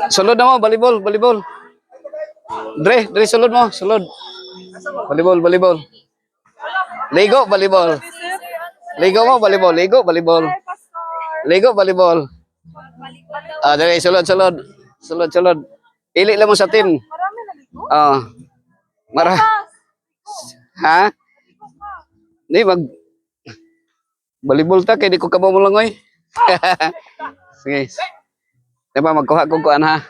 Sulod na mo, volleyball, volleyball. Dre, sulod mo, sulod. Volleyball, volleyball. Ligo, volleyball. Ligo mo, volleyball, ligo, volleyball. Ligo, volleyball. Ah, Dre, sulod, sulod. Sulod, sulod. Pili lang mo sa team. Ah. Mara. Ha? Di mag volleyball ta kay di ko kamo langoy. Sige. Diba magkuha ko kuan ha.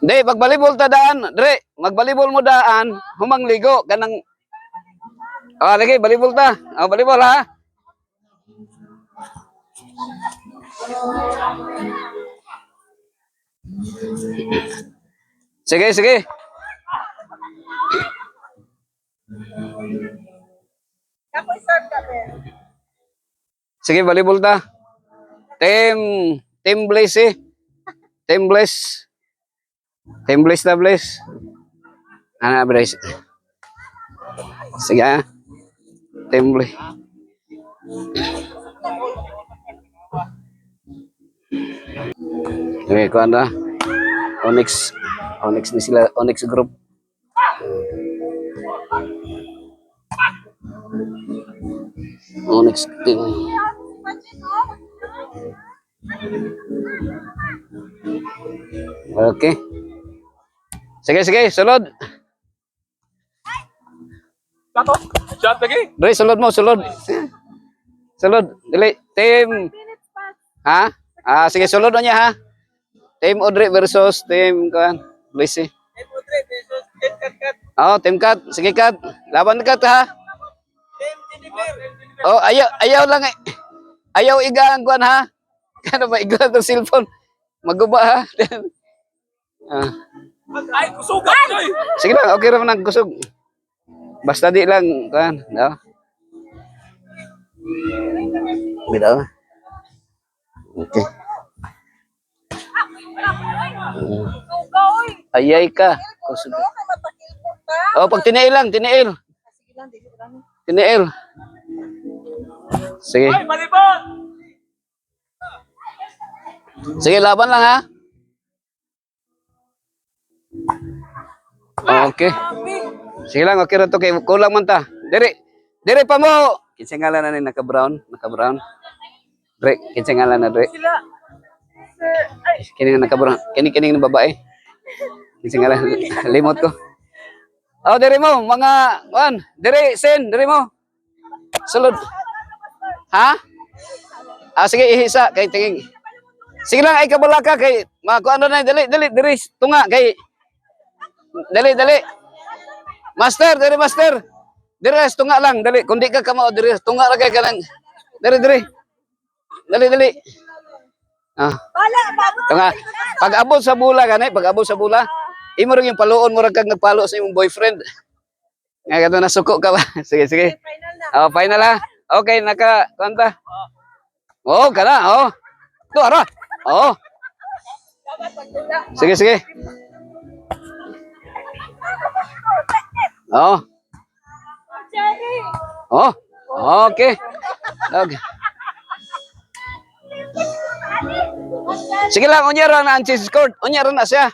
Di pag volleyball ta daan, Dre, mag volleyball mo daan, humang ligo kanang lagi volleyball ta. Volleyball ha. Sige, sige. Sige, volleyball ta. Team Blaze eh. Team Blaze. Team Blaze na Blaze. Ano Blaze? Sige ah. Team Blaze. Okay, kuan na. Onyx ni sila, Onyx group. Onyx team. Okay. Sige, sige, sulod. Shot lagi. Dre, sulod mo, sulod. Sulod, dili. Team. Ha? Sige, sulod na niya ha. Team Audrey versus Team kan Lucy. Team Audrey versus Team Kat. Team Kat. Sige Kat. Laban Kat ha. Team Jennifer. Ayaw lang eh. Ayaw iga ang kuan ha. Kano ba iga ang cellphone? Maguba ha. Ay, kusugan ko eh. Sige lang, okay ra man ang kusog. Basta di lang kuan, no? Bitaw. Okay. Ayay ka. Kusog. Pag tinail lang, tinail. Tinail. Sige. Ay, malibot. Sige, laban lang ha. Okay. Sige lang, okay ra to kay kulang man ta. Dire pa mo. Kinsa ngalan na ni naka-brown? Dre, kinsa ngalan na Dre? Sila. Sir, ay. Kini nga naka-brown. Kini ng babae. Kinsa ngalan? Limot ko. Dire mo, mga kuan. Dire mo. Sulod. Ha? Sige, ihisa kay tingin. Sige lang, ay kabala ka kay makuan na dali, dire tunga kay dali. Master. Dire tunga lang, dali. Kundi ka kamao dire tunga ra kay kanang. Dire. Dali. Tunga. Pag abot sa bula kanay, imo ring yung paluon mo ra kag nagpalo sa imong boyfriend. Nga kato nasuko ka ba? Sige. Final ha. Okay, kanta. Kana. Tu ara. Sige. Okay. Sige lang, unyara na ang cheese court. Unyara na siya.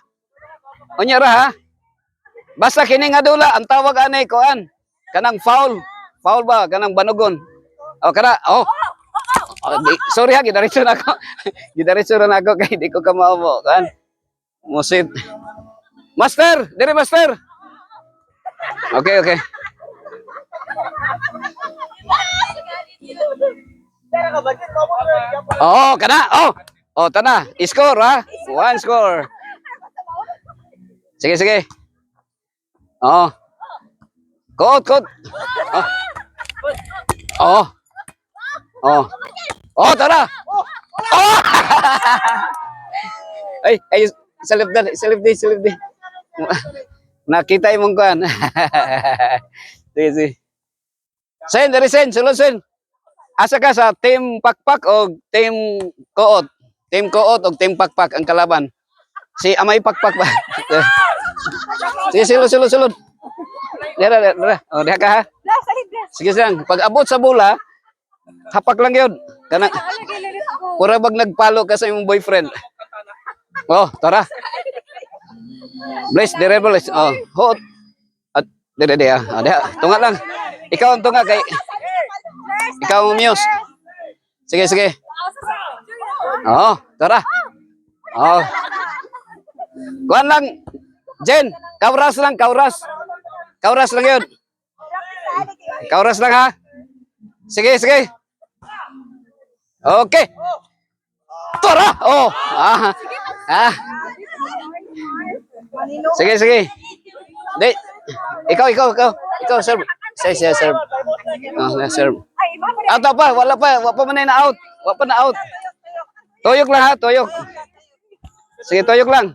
Unyara ha. Basta kini nga dula, ang tawag anay koan. Kanang foul. Foul ba? Kanang banugon. Kana. Sorry ha, gidaritso na ako. Gidaritso na ako kay di ko ka maubo. Kan? Musit. Master! Dire master! Okay. Kana. Tana. Score ha. 1 score. Sige. Coat. Tara. Ay, salip di. Nakita imong kuan. Sige. Sen, sulod. Asa ka sa team Pakpak o team Koot? Team Koot o team Pakpak ang kalaban? Si Amay Pakpak ba? Sige, sulod. Dira. Diha ka ha. Sige lang. Pag abot sa bola, hapak lang yun. Kanang. Pura bag nagpalo ka sa imong boyfriend. Oh, tara. Bless, dire bless. Oh, hot. At dire dia. Ah, dia. Tunga lang. Ikaw ang tunga kay ikaw ang muse. Sige, sige. Oh, tara. Oh. Kuan lang. Jen, kauras lang, kauras. Kauras lang 'yun. Kauras lang ha. Sige, sige. Okay. Tara. Oh. Ah. Ah. Sige, sige. Di. Ikaw, serve. Say, serve. Oh, na serve. Out pa, wala pa man na out. Wala pa na out. Tuyok lang ha, tuyok. Sige, tuyok lang.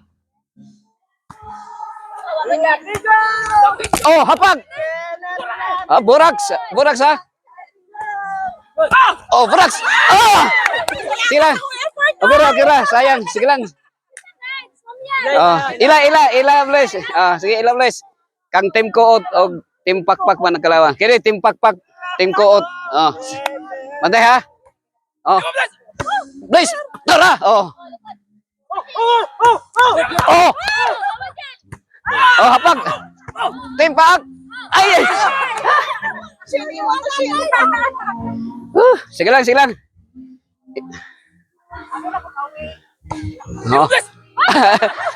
Oh, hapag. Ah, buraks ha. Oh, buraks. Oh! Sige lang. Okay ra, sayang. Sige lang. Oh, ila, bless. Ah, sige, ila, bless. Kang team koot o team pakpak man nagkalawa. Kini team pakpak, team koot. Oh. Mantay ha. Oh. Bless, tara. Oh. Oh. Oh, hapag. Team pak. Ay. Sige lang. Oh.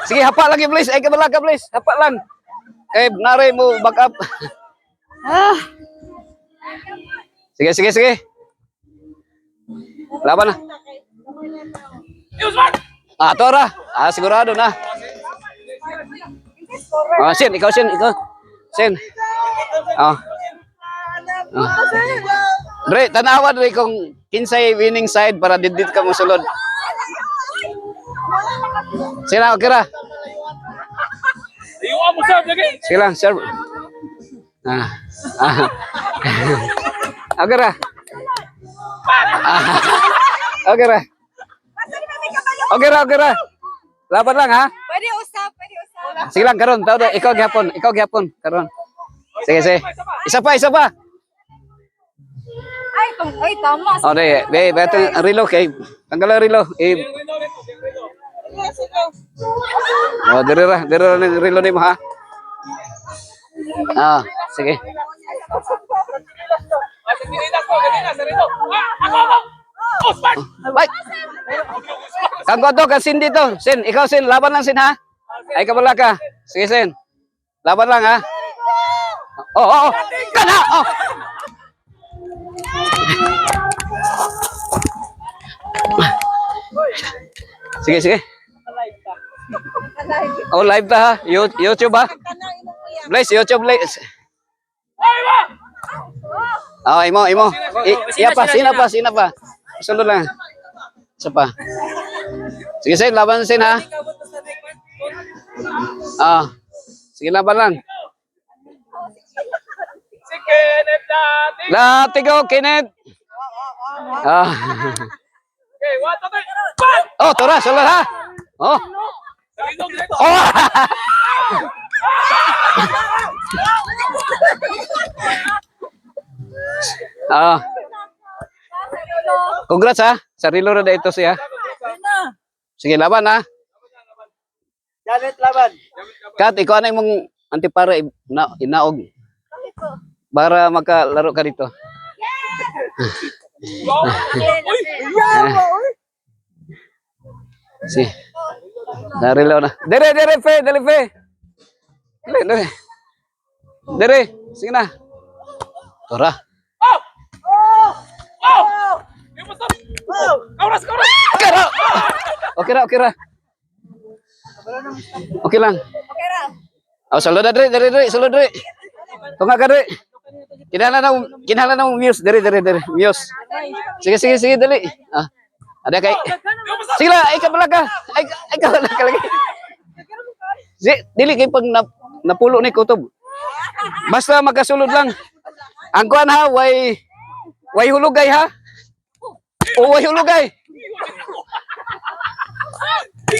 Sige, hapa lagi please. Ay kabala ka please. Hapa lang. Eh, nare mo back up. Sige. Laban na. Ah, tora. Ah, sigurado na. Ah, ikaw. Sin. Ah. Dre, tanawa dre kung kinsay winning side para didit ka mo sulod. Sila, okay ra. Iwan mo serve lagi. Sige lang, serve. Ah. Okay ra. Okay ra. Okay ra. Laban lang ha. Pwede usap. Sige lang karon, tao ikaw gyapon karon. Sige. Isa pa. Ay, tama. Oh, beto relo kay tanggal relo. Oh, dire ra ng relo ni mo ha. Ah, sige. Osman! Bye. Kanggo to, kasin dito. Sin, ikaw Sin, laban lang Sin ha. Ay kabala ka. Sige Sin. Laban lang ha. Oh. Kana. Oh. Sige. Oh, live ta ha. YouTube ha. Bless YouTube bless. Oh, imo. Sina pa. Sunod lang. Isa pa. Sige, Sin, laban Sin ha. Ah. Sige, laban lang. Si Kenneth dati. Latigo, Kenneth. Ah. Okay, 1, 2, 3. Oh, tora, sunod ha. Oh. Dito. Oh. Ah. Congrats ha. Sarilo na ito siya. Sige, laban ha. Janet laban. Kat, ikaw na imong antipara inaog. Para makalaro ka dito. Si. Sarilo na. Dere, fe. Dere, sige na. Tora. Kauras. Kara. Okay ra. Okay lang. Okay ra. Oh, sulod dre. Tunga ka dre. Kinahanglan na muse dre. Muse. Sige dali. Ah. Ada kay. Sige la, ay kabala ka. Ay kabala ka lagi. Dili kay pag napulo ni kutob. Basta magkasulod lang. Ang kuan ha, way hulugay ha. Oh, way hulugay.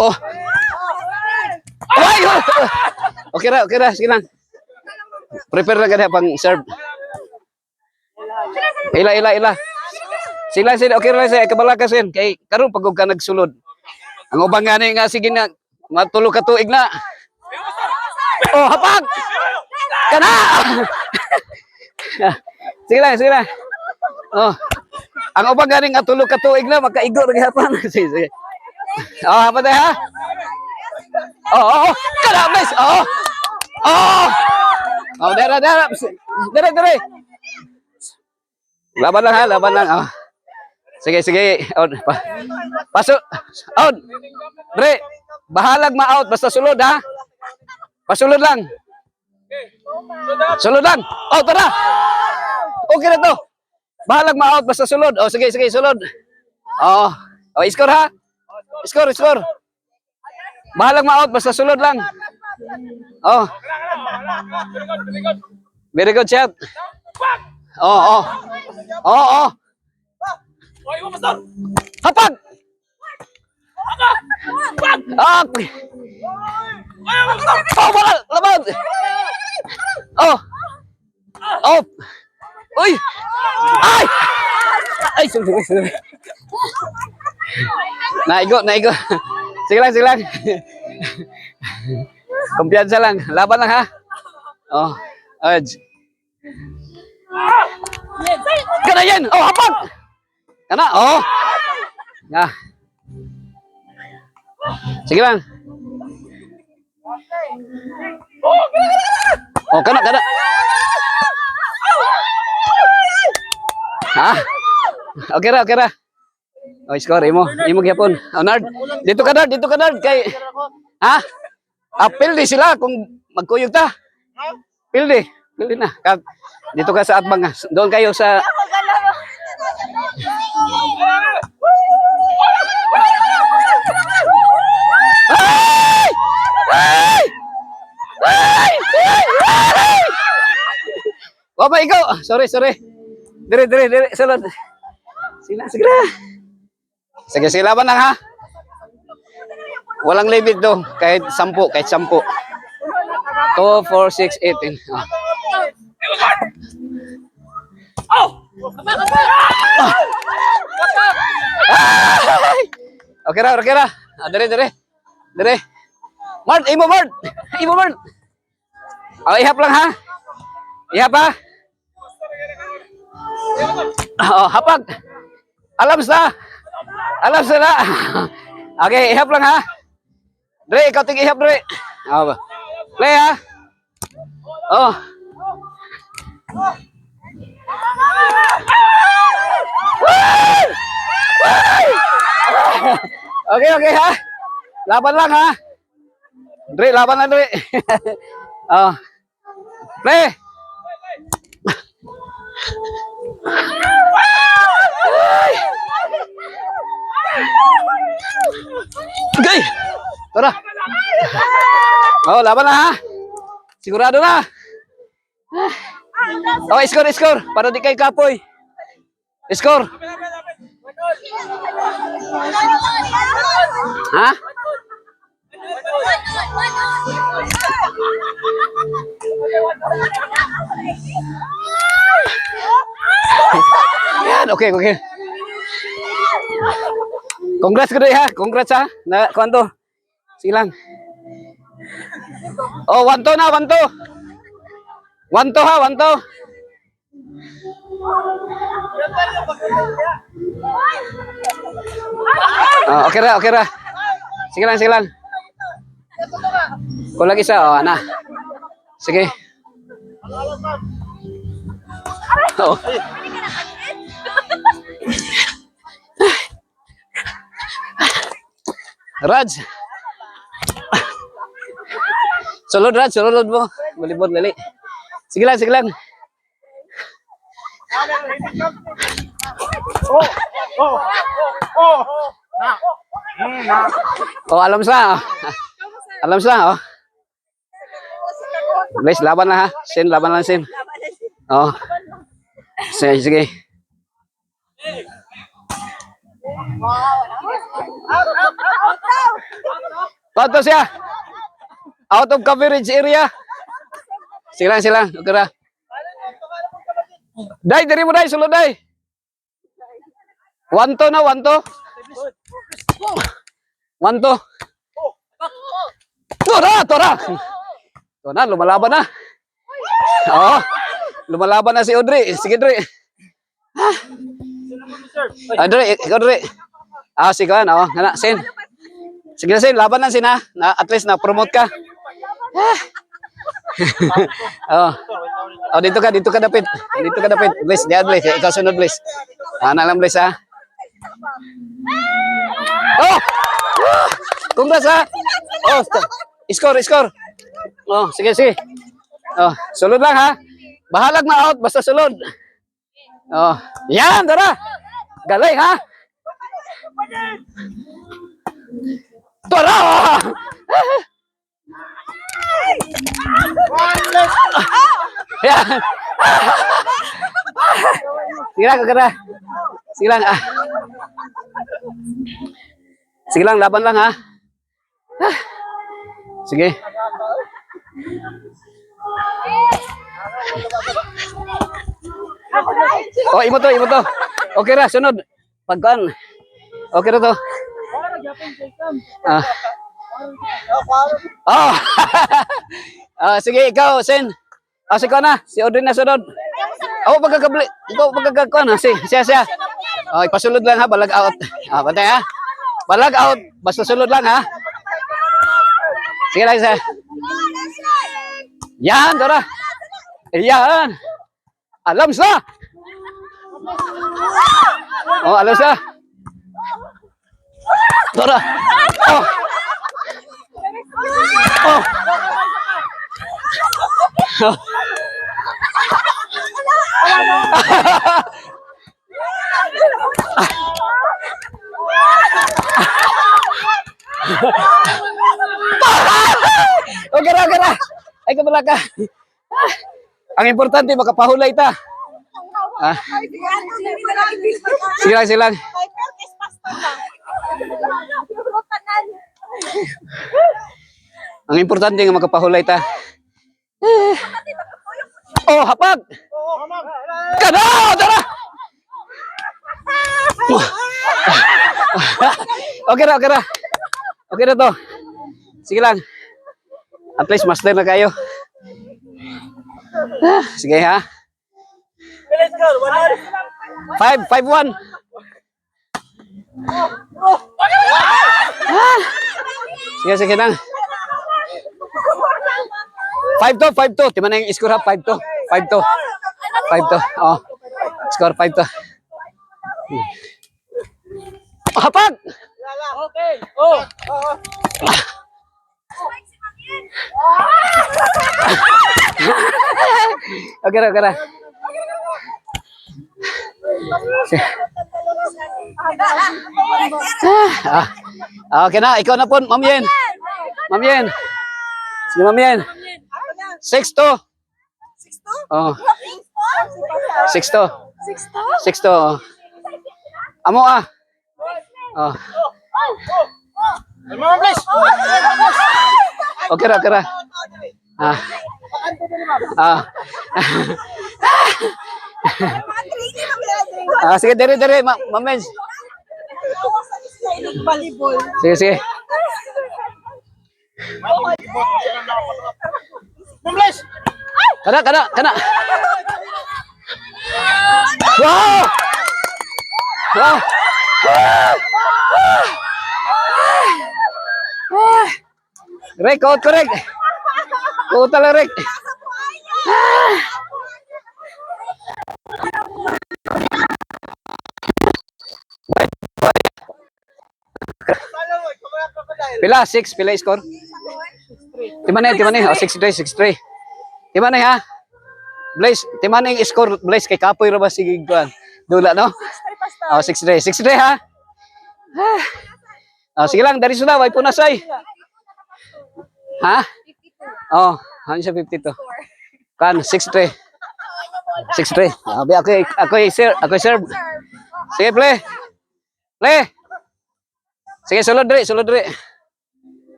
Oh. Ay! Okay ra, sige lang. Prepare na ganda pang serve. Ila. Sila sin okay ra sa kabalakasin kay karon pag og ka nagsulod. Ang ubang gani nga sige na matulo ka tuig na. Oh, hapag. Kana. Sige lang, sige lang. Oh. Ang ubang gani nga tulo ka tuig na makaigo ra gyapon. Sige, sige. Oh, hapag tayo, ha. Oh. Kana, please. Oh. Oh. Oh, dara. Dere. Laban lang, ha, laban lang. Oh. Sige. On. Pasok. On. Dre. Bahalag ma-out basta sulod, ha. Pasulod lang. Sulod lang. Oh, tara. Okay na to. Bahalag ma-out basta sulod. Oh, sige, sulod. Oh, score, ha. Score. Bahalag ma-out basta sulod lang. Oh. Very good shot. Oh. Oy, mo pastor. Hapag. Ah. Oy, mo pastor. Oh, wala. Laban. Oh. Uy. Ay, sorry. Naigo. Sige lang. Kumpiyansa lang. Laban lang, ha. Oh. Edge. Kana yan. Oh, hapag. Kana. Oh. Ya. Sige lang. Oh, kana. Ha? Okay ra. Oh, score imo gyapon. Oh, Nard. Dito ka Nard kay ha? Pildi sila kung magkuyog ta. Pildi na. Dito ka sa atbang. Doon kayo sa Oh my God! Sorry. Dire, salod. Sige. Sige, laban lang, ha. Walang limit do. Kahit 10. 2, 4, 6, 18. Oh. Okay ra. Dire. Mart. Oh, ihap lang, ha. Ihap, ha. Oh, hapag. Alam sa na. Okay, ihap lang, ha. Dre, ikaw tig ihap, Dre. Oh, play, ha. Oh. Okay, ha. Laban lang, ha. Dre, laban lang, Dre. Oh. Play. Okay. Tara. Oh, laban na, ha. Sigurado na. Oh, score. Para di kay kapoy. Score. Ha? Yan, okay. Congrats ko ha. Congrats, ha. Na kwanto? Sige lang. Oh, 1-2 na, 1-2. 1-2, ha, 1-2. Oh, okay ra. Sige lang. Kulang isa, oh, ana. Sige. Oh. Raj. Sulod mo. Balibot lali. Sige lang. Oh, alam sa. Oh. Please, laban na, ha. Laban lang. Oh. Sige. Pato siya. Out of coverage area. Sige lang. Okay ra. Dai, diri mo dai, sulod dai. 1-2 na, 1-2. 1-2. Tora! Ito na, lumalaban na. Oo. Lumalaban na si Audrey. Sige, Audrey. Audrey, ikaw, Audrey. Sige ka, no? Ngana, Sin. Sige na, Sin. Laban na, Sin, ha? At least na-promote ka. Dito ka dapit. Dito ka dapit. Bliss, diyan, Bliss. Ikaw sunod, Bliss. Ano lang, Bliss, ha? Oh! Congrats, ha? Score. Sige. Sulod lang, ha? Bahalag ma-out, basta sulod. Yan, tara. Galing, ha? Tara! Yan. Sige lang, kagara. Sige lang, Sige lang, laban lang, ha? Sige. Imo to. Okay ra, sunod. Pagkan. Okay ra to. Sige, ikaw, Sen. Sige ko na. Si Audrey na sunod. Pagkakabli. Ikaw, pagkakakuan, ha? Siya. Ipasulod lang, ha? Balag out. Pantay, ha? Balag out. Basta sulod lang, ha? Sige lang, siya. Yan, tara. Yan. Alam sa. Alam sa. Tara. Okay ra. Ay kabala ka. Ang importante makapahulay ta. Sige lang. Ang importante nga makapahulay ta. Hapag. Kada, tara. Okay ra. Okay na to. Sige lang. At least master na kayo. Sige, ha? 5-1. Sige lang. 5-2. Di man na yung score, ha? 5-2. Score 5-2. Hapag! Okay. Okay ra. Okay na, ikaw na po, Ma'am Yen. Sige, Ma'am Yen. 6-2. 6-2. Amo, Okay ra. Sige, dere, Ma'am Yen. Sige. Kana. Wow! Rek, correct. Total, Rek. Pila 6, pila score? Timanay. 6-3. Timanay, ha? Blaze, timanay score, Blaze, kay kapoy ra ba sige kuan. Dula, no? 6-3, ha? Sige lang, dari sila, way punasay. Ha? Ano siya 52? Kan 6-3. Ako serve. Sige, play. Sige, sulod dre.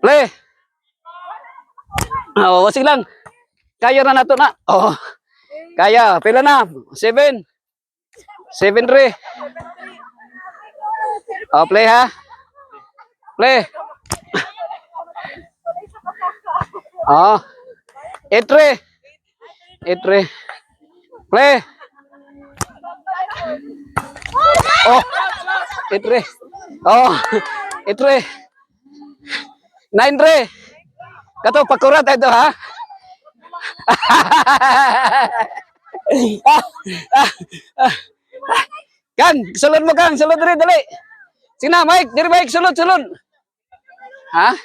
Play. Wasig lang. Kaya na nato na. Kaya. Pila na? 7-3. Oh, play ha. Play. Oh. Etre. Etre. Play. Oh. Etre. Oh. Etre. 9 re. Kato pakurat ito ha. Kang, sulod mo Kang, sulod dali, dali. Sina, Mike, diri Mike, sulod, sulod. Ha?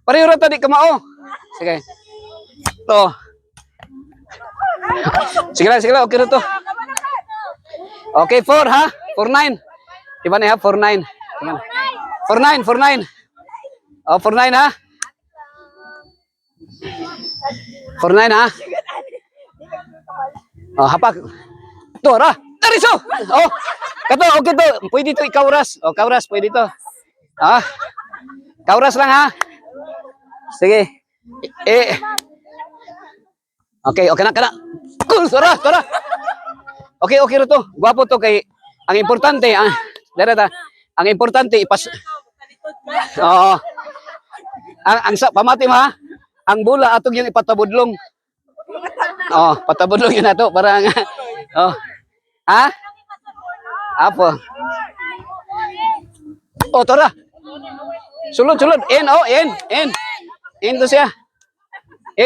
Pareho ra tadi kamao. Sige. To. Sige lang, okay na to. Okay, 4 ha? 4-9. Diba na ha? 4-9. 4-9, 4-9. Oh, 4-9 ha? 4-9 ha? Oh, hapak. To, ra. Tariso! Oh, kato, okay to. Pwede to ikauras. Oh, kauras, pwede to. Ah, kauras lang ha? Sige. Okay, okay na, kana. Cool, tara, tara. Okay, okay ro to. Gwapo to kay ang importante, ang importante ipas. Oo. Ang sa pamati mo ha. Ang bula atong yung ipatabudlong. Oh, patabudlong yun nato para nga. Oh. Ha? Apo. Oh, tara. Sulod, sulod. In to siya.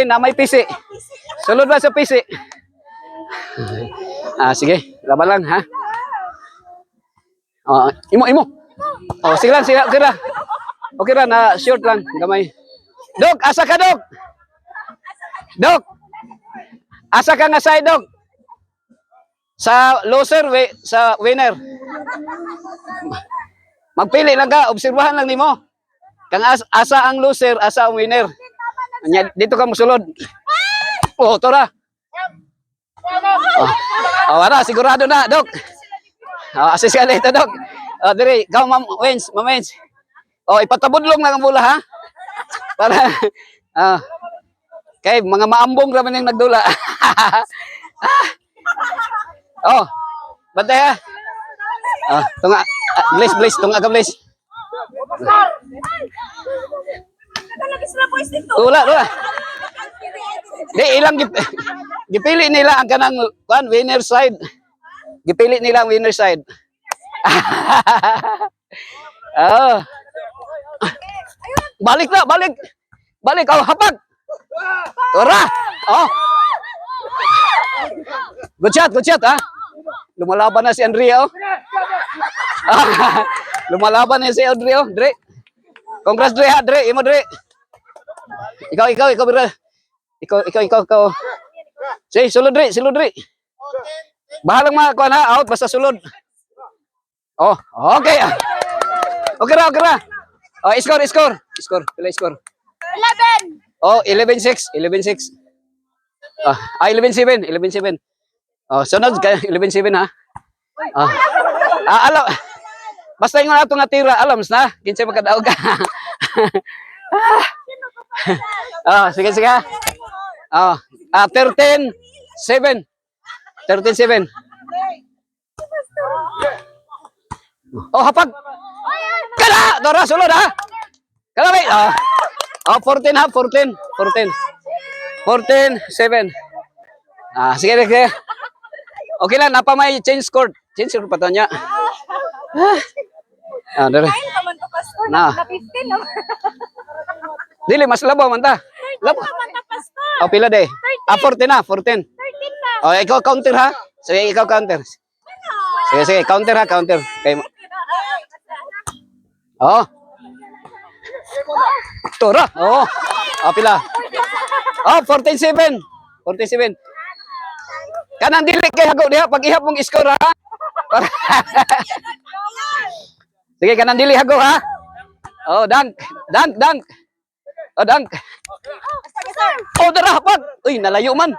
Na may pisi. Sulod ba sa pisi? Sige. Laban lang, ha? Imo. Oh, sige lang, sige. Okay ra. Okay ra, na short lang. Gamay. Dok, asa ka, Dok? Dok. Asa ka nga side, Dok? Sa loser, sa winner. Magpili lang ka, obserbahan lang nimo. Kang asa ang loser, asa ang winner. Dito ka musulod. Oh, tora. Oh, wala, sigurado na, Dok. Oh, assist ka dito, Dok. Oh, dire, ikaw, Ma'am Wens. Oh, ipatabudlong lang ang bola, ha? Para, kay mga maambong raman yung nagdula. Oh, bantay ha. Tunga, bless, tunga ka, bless. Tula. Di ilang gipili nila ang kanang winner side. Gipili nila ang winner side. Oh. Balik. Oh, hapag. Tora. Oh. Good shot, ha. Lumalaban na si Andrea, oh. Lumalaban na si Andrea, oh. Dre. Congrats, Dre, ha. Dre, imo, Dre. Ikaw, bro. Ikaw. Sige, sulod, Dre. Bahalang mga kuan ha, out, basta sulod. Oh, okay. Okay ra. Oh, score. Pila score? 11. Oh, 11-6. 11-7. Oh, sunod ka 11-7 ha. Alam. Basta yung ato nga tira, alam na, kinsay magkadaog ka. Sige. 13-7. 13-7. Oh, hapag. Kala, Dora, sulod ha. Kala may. 14 ha, 14. 14-7. Sige. Okay lang, napa may change score. Change score pa to niya. Dere. Naman to pastor. Na. Na 15 naman. Dili mas labaw man ta. Labaw. Naman to pastor. Pila de? 14 na, 14. 13 na. Ikaw counter ha. Sige, ikaw counter. Sige, counter ha, counter. Kay Tora. Pila. 14-7. 14-7. Kanang dili kay hago diha pag ihap mong score ha. Sige, kanang dili hago ha. Dunk. Dunk. Dara hapag. Uy, nalayo man.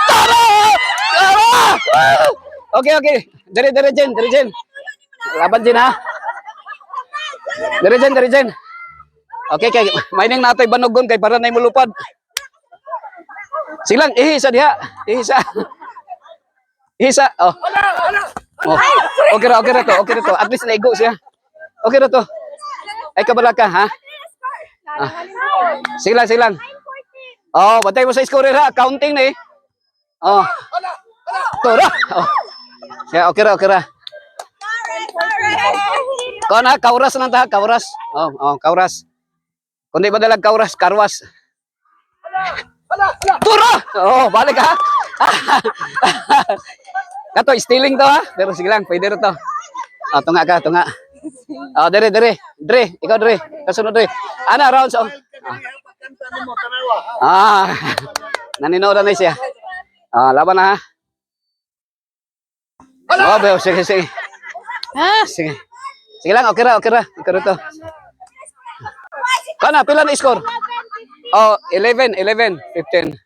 Tara! Okay. Dire Jen. Laban Jen ha. Dire Jen. Okay, mining natoy banugon kay para nay mulupad. Sige lang, ihisa diha. Ihisa. Ihisa. Oh. Oh. Okay ra to. Okay ra to. At least naigo siya. Okay ra to. Ay kabala ka, ha? Ah. Sige lang. Oh, bantay mo sa scorer ha. Counting na eh. Oh. Tora. Oh. Yeah, okay ra. Kau na, kauras lang ta, kauras. Oh, kauras. Kundi ba dalag kauras, karwas. Tura! Oh, balik ha. Kato, stealing to ha. Pero sige lang, pwede rin to. Oh, tunga. Oh, dire. Dre, ikaw Dre. Kasunod Dre. Ana, rounds. Oh. Naninood na siya. Laban na ha. Oh, beo, sige. Sige. Sige lang, okay ra. Ikaw to. Kana, pila na score? Oh, 11, 15.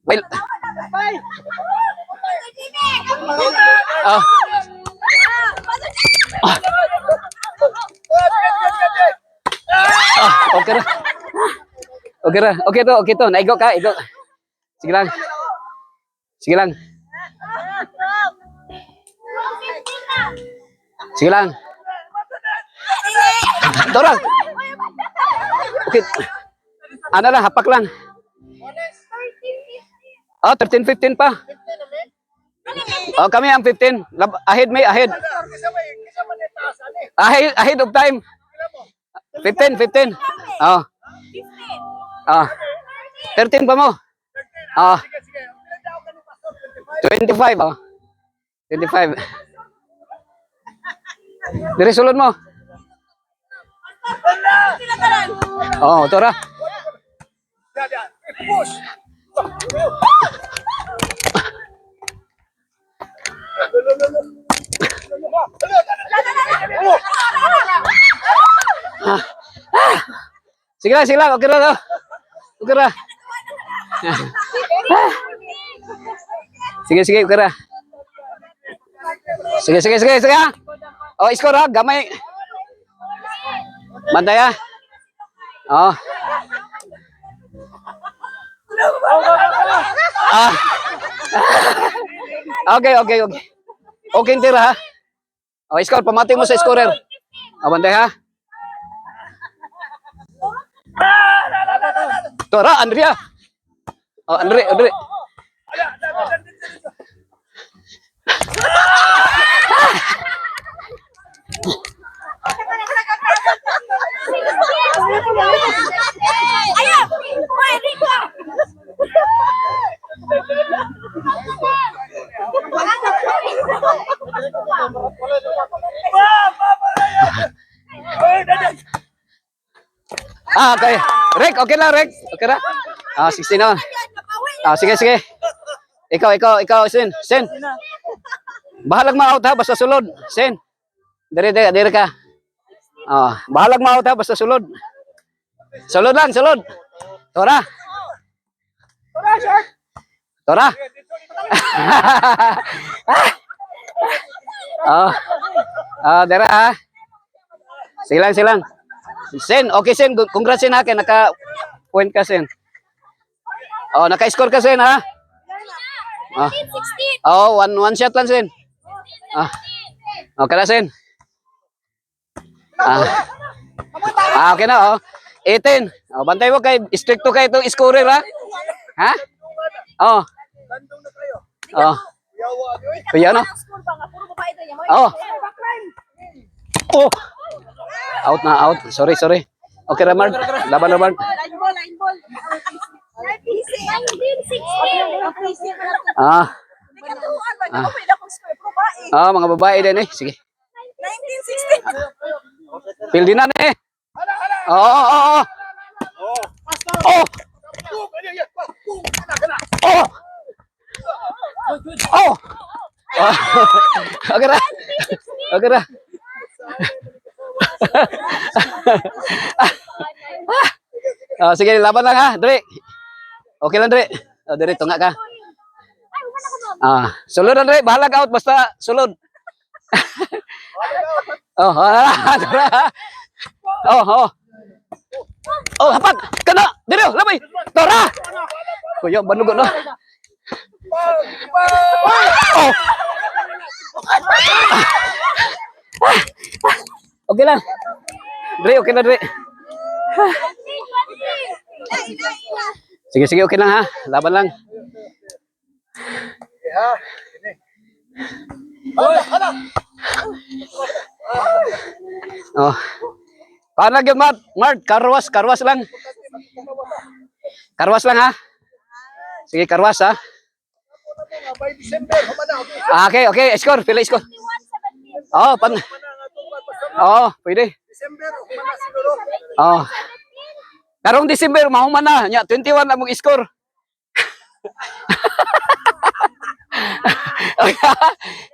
Well, oh. Okay ra. Okay to. Naigo ka. Sige lang. Tora. Okay. Ano lang, hapak lang. Oh, 13, 15 pa. Oh, kami ang 15. Ahead. Ahead of time. 15. Oh. 13 pa mo. 25. Oh. 25. Dire sulod mo. Oh, tora. Sige lang. Okay ra. Sige, okay ra. Sige. Oh, score ha, gamay. Bantay ha. Oh. Okay. Okay, tira ha. Oh, score, pamating mo sa scorer. Bantay ha. Tora, Andrea. Oh, Andre. Okay. Rek, okay lang, Rek. Okay ra. 16 na. Sige. Ikaw, Sen. Bahalag ma-out ha, basta sulod. Sen. Dire ka. Bahalag ma-out ha, basta sulod. Sulod. Tora. Dire ha. Sige lang. Sen, okay Sen, congrats Sen ha, kaya naka-point ka Sen. Oh, naka-score ka Sen ha. 16. Oh, one shot lang Sen. Okay na Sen. Okay na oh. 18. Oh, bantay mo kay stricto kay itong scorer ha. Ha? Oh. Oh. Kuya no? Oh. Oh. Out. Sorry. Okay, Ramard. Laban. Line ball. 1916. Mga babae din eh. Sige. 1916. Pildi na eh. Oh. Okay ra. Sige, laban lang ha, Dre. Okay lang, Dre. Dre, tunga ka. Sulod na, Dre. Bahalag out, basta sulod. Oh. Oh, hapak. Kana. Dito, labay. Tora. Kuya, banugo no. Oh. Okay lang. Dre, okay na, Dre. Sige, sige, okay lang ha. Laban lang. Oh. Paano lang yun, Mart? Karwas lang. Karwas lang ha. Sige, karwas ha. Okay, okay. Score, pila score. Oh, oh, pwede. Oh. Karong December, mahuman na. Nya, 21 na mong score.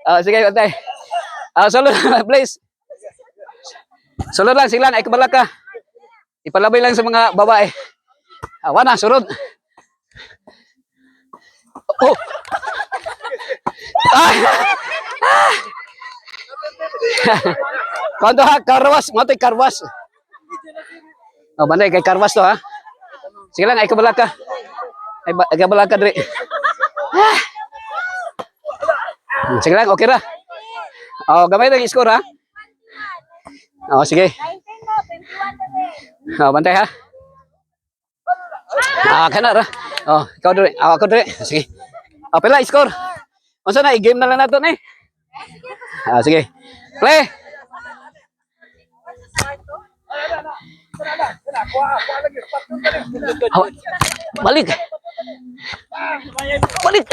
Oh, sige, patay. Sulod, please. Sulod lang, sila. Ay, kabalak ka. Ipalabay lang sa mga babae. Awa na, surod. Oh. Kanto ha, karwas. Matoy karwas. Oh, banday, kay karwas to ha. Sige lang, ay kabalak ka. Ay kabalak ka, Dre. Sige lang, okay ra. Oh, gamay lang score ha. Oh, sige. 19 mo, 21 na rin. Oh, bantay ha. Kana ra. Oh, ikaw Dre. Ako Dre. Sige. Oh, pila score. Unsa na i-game na lang nato ni. Sige. Play. Oh, balik. Balik.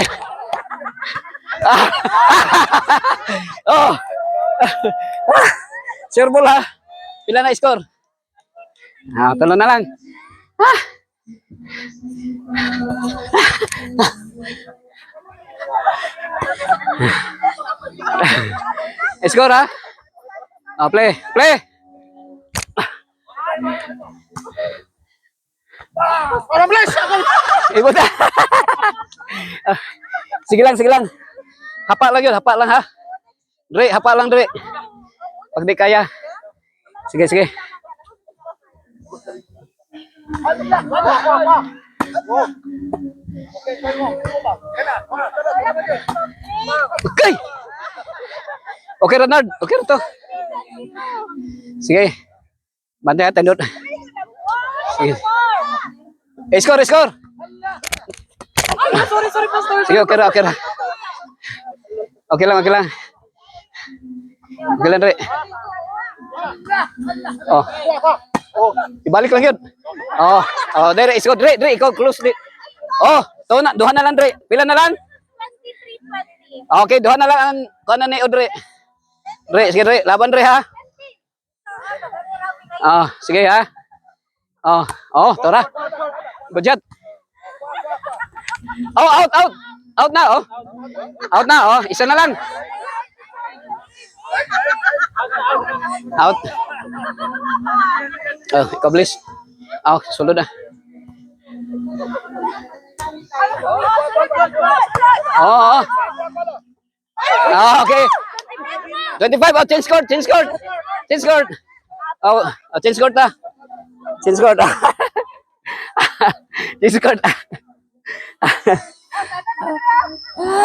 Oh. Sure ball ha. Pila na score? Tulo na lang. Score ha? Play. Play. Para bless ako. Ibot na. Sige lang, sige lang. Hapa lang yun, hapa lang ha. Dre, hapa lang Dre. Pag di kaya. Sige, sige. Okay. Okay, Renard. Okay na to. Sige. Bantay ha, tandot. Sige. Score, score. Sorry, pastor. Sige, okay ra, okay ra. Okay lang, okay lang. Okay lang, Dre. Oh. Ibalik lang yun. Oh, oh, Dre, score, Dre, ikaw close, Dre. Oh, duha na lang, Dre. Pila na lang? 23-20. Okay, duha na lang ang kanan ni Dre. Dre, sige, Dre. Laban, Dre, ha? Oh, sige, ha? Oh, oh, tora. Good job. Oh, out. Out na, oh. Out na, oh. Isa na lang. Out. Oh, ikaw, please. Oh, sulod na. Oh, oh. Oh, okay. 25, oh, change court. Oh, change court na. Change court. Change court.